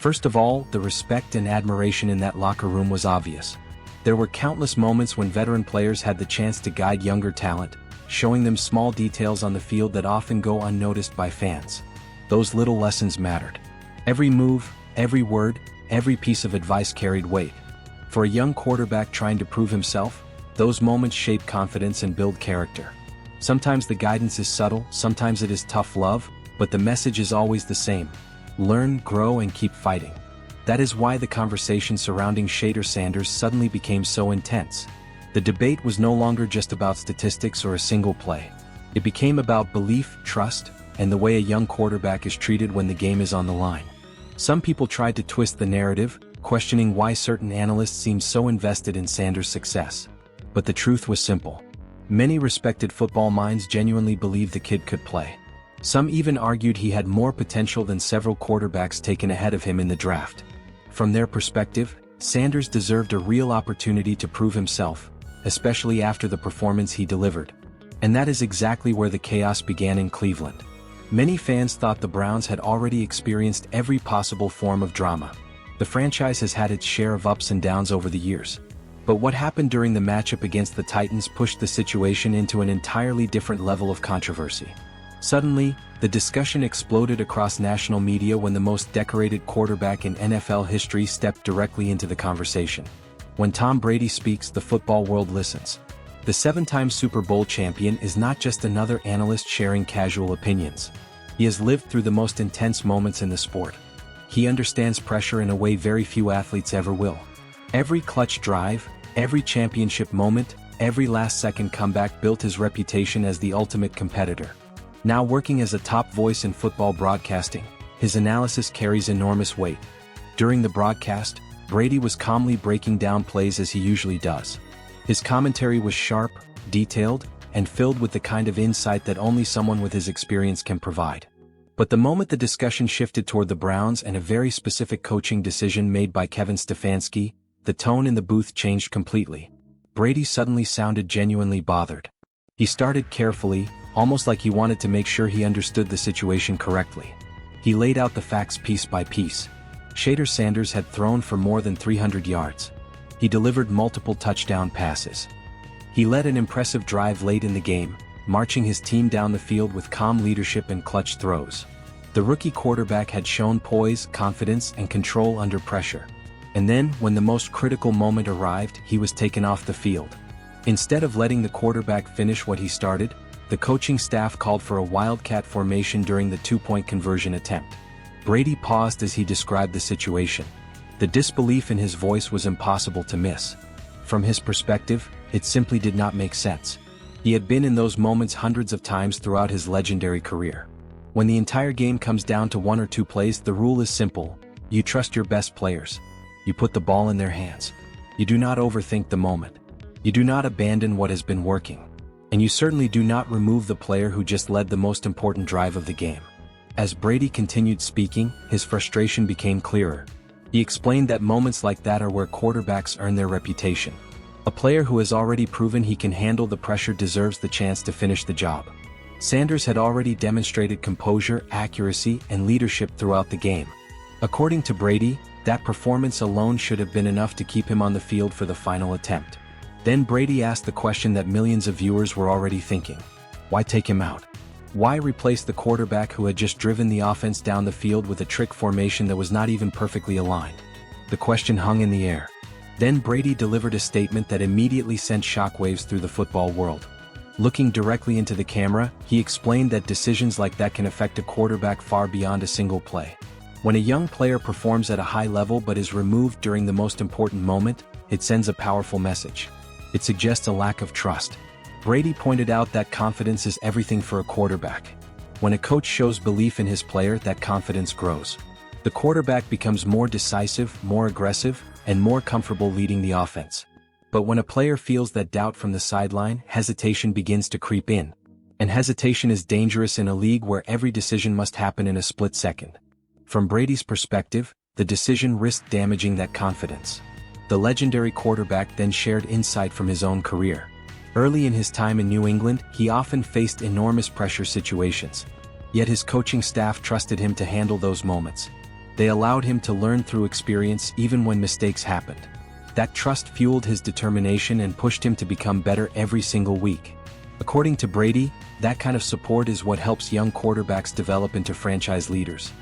First of all, the respect and admiration in that locker room was obvious. There were countless moments when veteran players had the chance to guide younger talent, showing them small details on the field that often go unnoticed by fans. Those little lessons mattered. Every move, every word, every piece of advice carried weight. For a young quarterback trying to prove himself, those moments shape confidence and build character. Sometimes the guidance is subtle, sometimes it is tough love, but the message is always the same. Learn, grow, and keep fighting. That is why the conversation surrounding Shedeur Sanders suddenly became so intense. The debate was no longer just about statistics or a single play. It became about belief, trust, and the way a young quarterback is treated when the game is on the line. Some people tried to twist the narrative, questioning why certain analysts seemed so invested in Sanders' success. But the truth was simple. Many respected football minds genuinely believed the kid could play. Some even argued he had more potential than several quarterbacks taken ahead of him in the draft. From their perspective, Sanders deserved a real opportunity to prove himself, especially after the performance he delivered. And that is exactly where the chaos began in Cleveland. Many fans thought the Browns had already experienced every possible form of drama. The franchise has had its share of ups and downs over the years. But what happened during the matchup against the Titans pushed the situation into an entirely different level of controversy. Suddenly, the discussion exploded across national media when the most decorated quarterback in NFL history stepped directly into the conversation. When Tom Brady speaks, the football world listens. The 7-time Super Bowl champion is not just another analyst sharing casual opinions. He has lived through the most intense moments in the sport. He understands pressure in a way very few athletes ever will. Every clutch drive, every championship moment, every last-second comeback built his reputation as the ultimate competitor. Now working as a top voice in football broadcasting, his analysis carries enormous weight. During the broadcast, Brady was calmly breaking down plays as he usually does. His commentary was sharp, detailed, and filled with the kind of insight that only someone with his experience can provide. But the moment the discussion shifted toward the Browns and a very specific coaching decision made by Kevin Stefanski, the tone in the booth changed completely. Brady suddenly sounded genuinely bothered. He started carefully, almost like he wanted to make sure he understood the situation correctly. He laid out the facts piece by piece. Shedeur Sanders had thrown for more than 300 yards. He delivered multiple touchdown passes. He led an impressive drive late in the game, marching his team down the field with calm leadership and clutch throws. The rookie quarterback had shown poise, confidence, and control under pressure. And then, when the most critical moment arrived, he was taken off the field. Instead of letting the quarterback finish what he started, the coaching staff called for a wildcat formation during the two-point conversion attempt. Brady paused as he described the situation. The disbelief in his voice was impossible to miss. From his perspective, it simply did not make sense. He had been in those moments hundreds of times throughout his legendary career. When the entire game comes down to one or two plays, the rule is simple. You trust your best players. You put the ball in their hands. You do not overthink the moment. You do not abandon what has been working. And you certainly do not remove the player who just led the most important drive of the game. As Brady continued speaking, his frustration became clearer. He explained that moments like that are where quarterbacks earn their reputation. A player who has already proven he can handle the pressure deserves the chance to finish the job. Sanders had already demonstrated composure, accuracy, and leadership throughout the game. According to Brady, that performance alone should have been enough to keep him on the field for the final attempt. Then Brady asked the question that millions of viewers were already thinking. Why take him out? Why replace the quarterback who had just driven the offense down the field with a trick formation that was not even perfectly aligned? The question hung in the air. Then Brady delivered a statement that immediately sent shockwaves through the football world. Looking directly into the camera, he explained that decisions like that can affect a quarterback far beyond a single play. When a young player performs at a high level but is removed during the most important moment, it sends a powerful message. It suggests a lack of trust. Brady pointed out that confidence is everything for a quarterback. When a coach shows belief in his player, that confidence grows. The quarterback becomes more decisive, more aggressive, and more comfortable leading the offense. But when a player feels that doubt from the sideline, hesitation begins to creep in. And hesitation is dangerous in a league where every decision must happen in a split second. From Brady's perspective, the decision risked damaging that confidence. The legendary quarterback then shared insight from his own career. Early in his time in New England, he often faced enormous pressure situations. Yet his coaching staff trusted him to handle those moments. They allowed him to learn through experience even when mistakes happened. That trust fueled his determination and pushed him to become better every single week. According to Brady, that kind of support is what helps young quarterbacks develop into franchise leaders.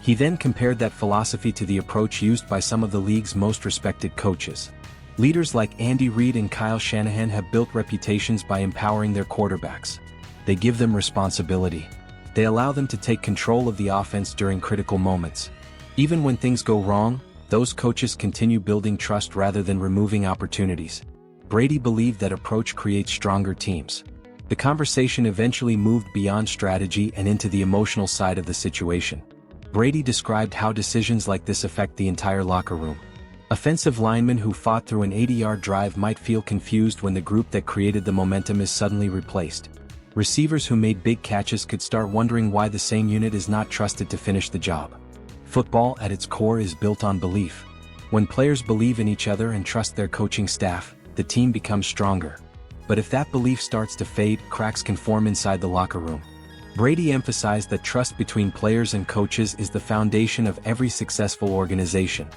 He then compared that philosophy to the approach used by some of the league's most respected coaches. Leaders like Andy Reid and Kyle Shanahan have built reputations by empowering their quarterbacks. They give them responsibility. They allow them to take control of the offense during critical moments. Even when things go wrong, those coaches continue building trust rather than removing opportunities. Brady believed that approach creates stronger teams. The conversation eventually moved beyond strategy and into the emotional side of the situation. Brady described how decisions like this affect the entire locker room. Offensive linemen who fought through an 80-yard drive might feel confused when the group that created the momentum is suddenly replaced. Receivers who made big catches could start wondering why the same unit is not trusted to finish the job. Football at its core is built on belief. When players believe in each other and trust their coaching staff, the team becomes stronger. But if that belief starts to fade, cracks can form inside the locker room. Brady emphasized that trust between players and coaches is the foundation of every successful organization.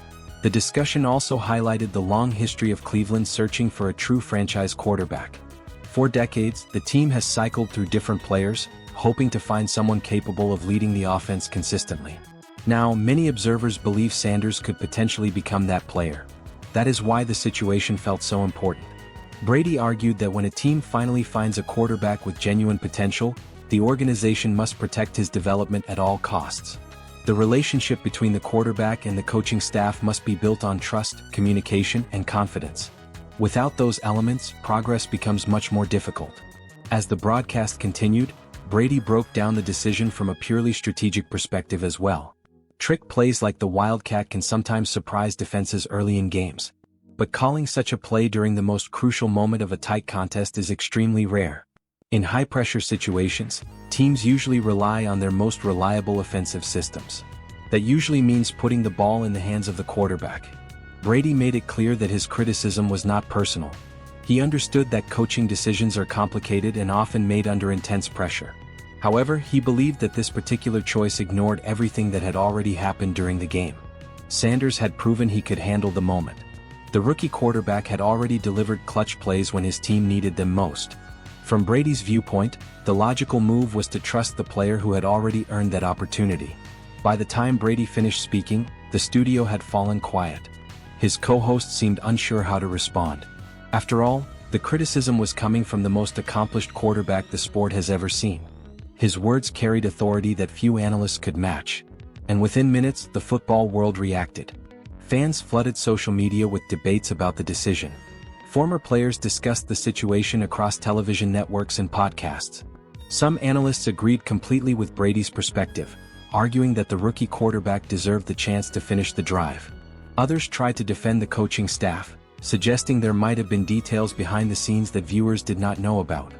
The discussion also highlighted the long history of Cleveland searching for a true franchise quarterback. For decades, the team has cycled through different players, hoping to find someone capable of leading the offense consistently. Now, many observers believe Sanders could potentially become that player. That is why the situation felt so important. Brady argued that when a team finally finds a quarterback with genuine potential, the organization must protect his development at all costs. The relationship between the quarterback and the coaching staff must be built on trust, communication, and confidence. Without those elements, progress becomes much more difficult. As the broadcast continued, Brady broke down the decision from a purely strategic perspective as well. Trick plays like the Wildcat can sometimes surprise defenses early in games. But calling such a play during the most crucial moment of a tight contest is extremely rare. In high-pressure situations, teams usually rely on their most reliable offensive systems. That usually means putting the ball in the hands of the quarterback. Brady made it clear that his criticism was not personal. He understood that coaching decisions are complicated and often made under intense pressure. However, he believed that this particular choice ignored everything that had already happened during the game. Sanders had proven he could handle the moment. The rookie quarterback had already delivered clutch plays when his team needed them most. From Brady's viewpoint, the logical move was to trust the player who had already earned that opportunity. By the time Brady finished speaking, the studio had fallen quiet. His co-host seemed unsure how to respond. After all, the criticism was coming from the most accomplished quarterback the sport has ever seen. His words carried authority that few analysts could match. And within minutes, the football world reacted. Fans flooded social media with debates about the decision. Former players discussed the situation across television networks and podcasts. Some analysts agreed completely with Brady's perspective, arguing that the rookie quarterback deserved the chance to finish the drive. Others tried to defend the coaching staff, suggesting there might have been details behind the scenes that viewers did not know about.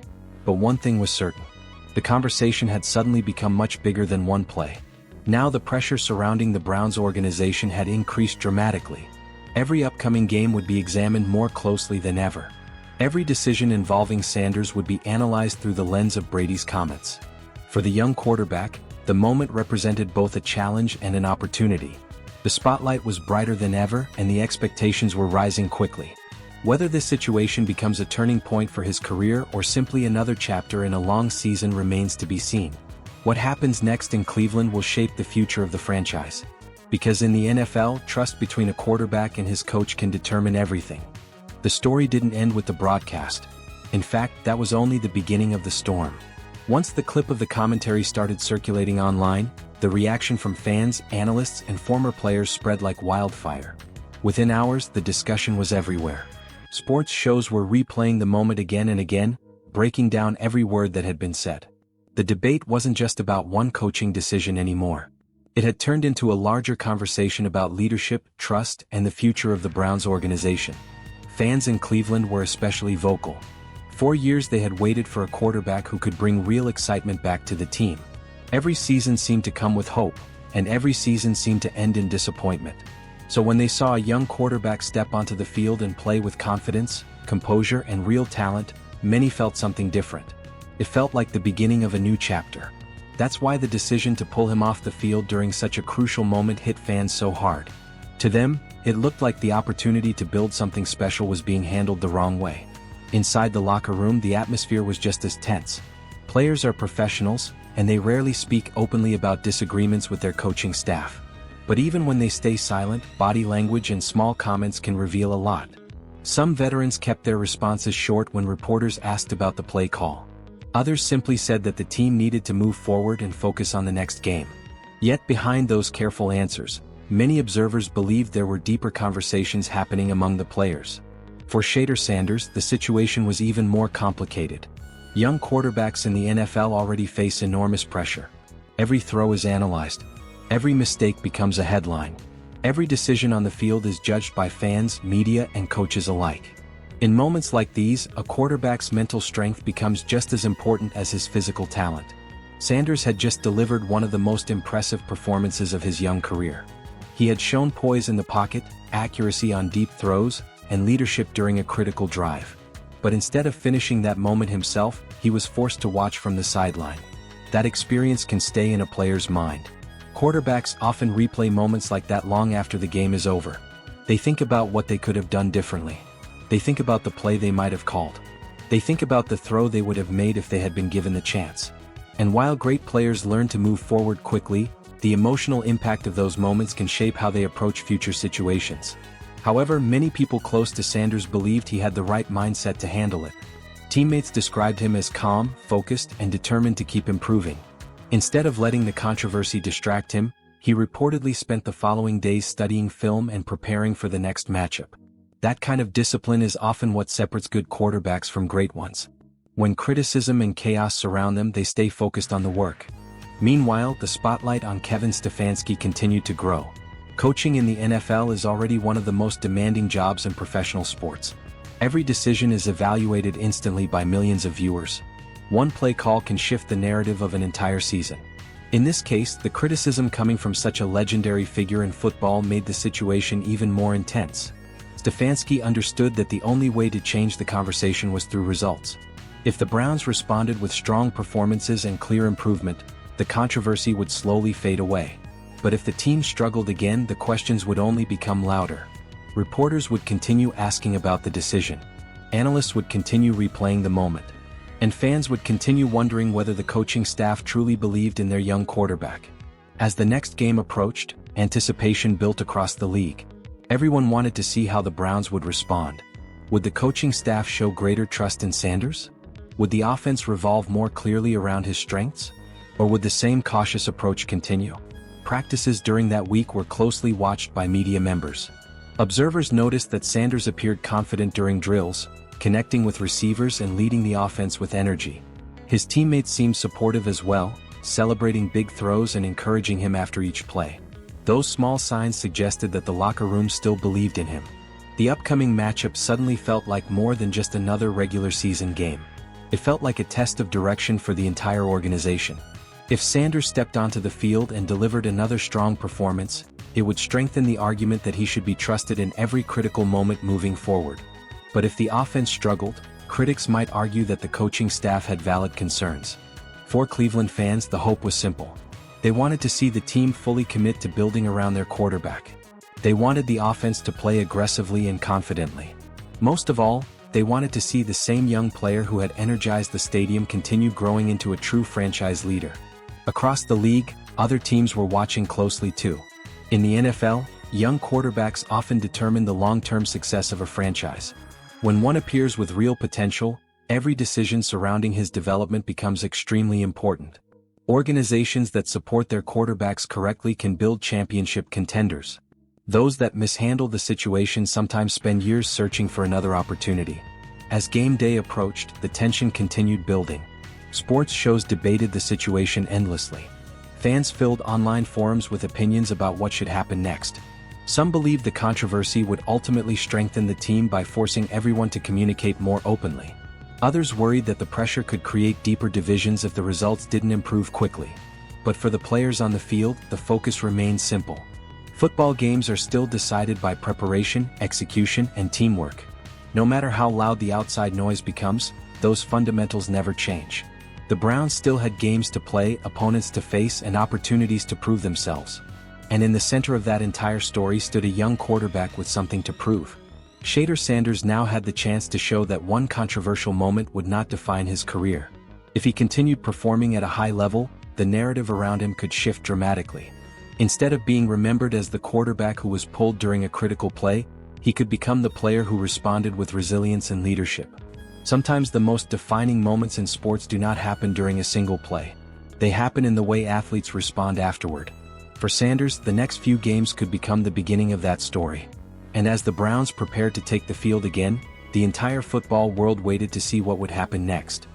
But one thing was certain. The conversation had suddenly become much bigger than one play. Now the pressure surrounding the Browns organization had increased dramatically. Every upcoming game would be examined more closely than ever. Every decision involving Sanders would be analyzed through the lens of Brady's comments. For the young quarterback, the moment represented both a challenge and an opportunity. The spotlight was brighter than ever and the expectations were rising quickly. Whether this situation becomes a turning point for his career or simply another chapter in a long season remains to be seen. What happens next in Cleveland will shape the future of the franchise. Because in the NFL, trust between a quarterback and his coach can determine everything. The story didn't end with the broadcast. In fact, that was only the beginning of the storm. Once the clip of the commentary started circulating online, the reaction from fans, analysts, and former players spread like wildfire. Within hours, the discussion was everywhere. Sports shows were replaying the moment again and again, breaking down every word that had been said. The debate wasn't just about one coaching decision anymore. It had turned into a larger conversation about leadership, trust, and the future of the Browns organization. Fans in Cleveland were especially vocal. For years they had waited for a quarterback who could bring real excitement back to the team. Every season seemed to come with hope, and every season seemed to end in disappointment. So when they saw a young quarterback step onto the field and play with confidence, composure, and real talent, many felt something different. It felt like the beginning of a new chapter. That's why the decision to pull him off the field during such a crucial moment hit fans so hard. To them, it looked like the opportunity to build something special was being handled the wrong way. Inside the locker room, the atmosphere was just as tense. Players are professionals, and they rarely speak openly about disagreements with their coaching staff. But even when they stay silent, body language and small comments can reveal a lot. Some veterans kept their responses short when reporters asked about the play call. Others simply said that the team needed to move forward and focus on the next game. Yet behind those careful answers, many observers believed there were deeper conversations happening among the players. For Shedeur Sanders, the situation was even more complicated. Young quarterbacks in the NFL already face enormous pressure. Every throw is analyzed. Every mistake becomes a headline. Every decision on the field is judged by fans, media, and coaches alike. In moments like these, a quarterback's mental strength becomes just as important as his physical talent. Sanders had just delivered one of the most impressive performances of his young career. He had shown poise in the pocket, accuracy on deep throws, and leadership during a critical drive. But instead of finishing that moment himself, he was forced to watch from the sideline. That experience can stay in a player's mind. Quarterbacks often replay moments like that long after the game is over. They think about what they could have done differently. They think about the play they might have called. They think about the throw they would have made if they had been given the chance. And while great players learn to move forward quickly, the emotional impact of those moments can shape how they approach future situations. However, many people close to Sanders believed he had the right mindset to handle it. Teammates described him as calm, focused, and determined to keep improving. Instead of letting the controversy distract him, he reportedly spent the following days studying film and preparing for the next matchup. That kind of discipline is often what separates good quarterbacks from great ones. When criticism and chaos surround them, they stay focused on the work. Meanwhile, the spotlight on Kevin Stefanski continued to grow. Coaching in the NFL is already one of the most demanding jobs in professional sports. Every decision is evaluated instantly by millions of viewers. One play call can shift the narrative of an entire season. In this case, the criticism coming from such a legendary figure in football made the situation even more intense. Stefanski understood that the only way to change the conversation was through results. If the Browns responded with strong performances and clear improvement, the controversy would slowly fade away. But if the team struggled again, the questions would only become louder. Reporters would continue asking about the decision. Analysts would continue replaying the moment. And fans would continue wondering whether the coaching staff truly believed in their young quarterback. As the next game approached, anticipation built across the league. Everyone wanted to see how the Browns would respond. Would the coaching staff show greater trust in Sanders? Would the offense revolve more clearly around his strengths? Or would the same cautious approach continue? Practices during that week were closely watched by media members. Observers noticed that Sanders appeared confident during drills, connecting with receivers and leading the offense with energy. His teammates seemed supportive as well, celebrating big throws and encouraging him after each play. Those small signs suggested that the locker room still believed in him. The upcoming matchup suddenly felt like more than just another regular season game. It felt like a test of direction for the entire organization. If Sanders stepped onto the field and delivered another strong performance, it would strengthen the argument that he should be trusted in every critical moment moving forward. But if the offense struggled, critics might argue that the coaching staff had valid concerns. For Cleveland fans, the hope was simple. They wanted to see the team fully commit to building around their quarterback. They wanted the offense to play aggressively and confidently. Most of all, they wanted to see the same young player who had energized the stadium continue growing into a true franchise leader. Across the league, other teams were watching closely too. In the NFL, young quarterbacks often determine the long-term success of a franchise. When one appears with real potential, every decision surrounding his development becomes extremely important. Organizations that support their quarterbacks correctly can build championship contenders. Those that mishandle the situation sometimes spend years searching for another opportunity. As game day approached, the tension continued building. Sports shows debated the situation endlessly. Fans filled online forums with opinions about what should happen next. Some believed the controversy would ultimately strengthen the team by forcing everyone to communicate more openly. Others worried that the pressure could create deeper divisions if the results didn't improve quickly. But for the players on the field, the focus remained simple. Football games are still decided by preparation, execution, and teamwork. No matter how loud the outside noise becomes, those fundamentals never change. The Browns still had games to play, opponents to face, and opportunities to prove themselves. And in the center of that entire story stood a young quarterback with something to prove. Shedeur Sanders now had the chance to show that one controversial moment would not define his career. If he continued performing at a high level, the narrative around him could shift dramatically. Instead of being remembered as the quarterback who was pulled during a critical play, he could become the player who responded with resilience and leadership. Sometimes the most defining moments in sports do not happen during a single play. They happen in the way athletes respond afterward. For Sanders, the next few games could become the beginning of that story. And as the Browns prepared to take the field again, the entire football world waited to see what would happen next.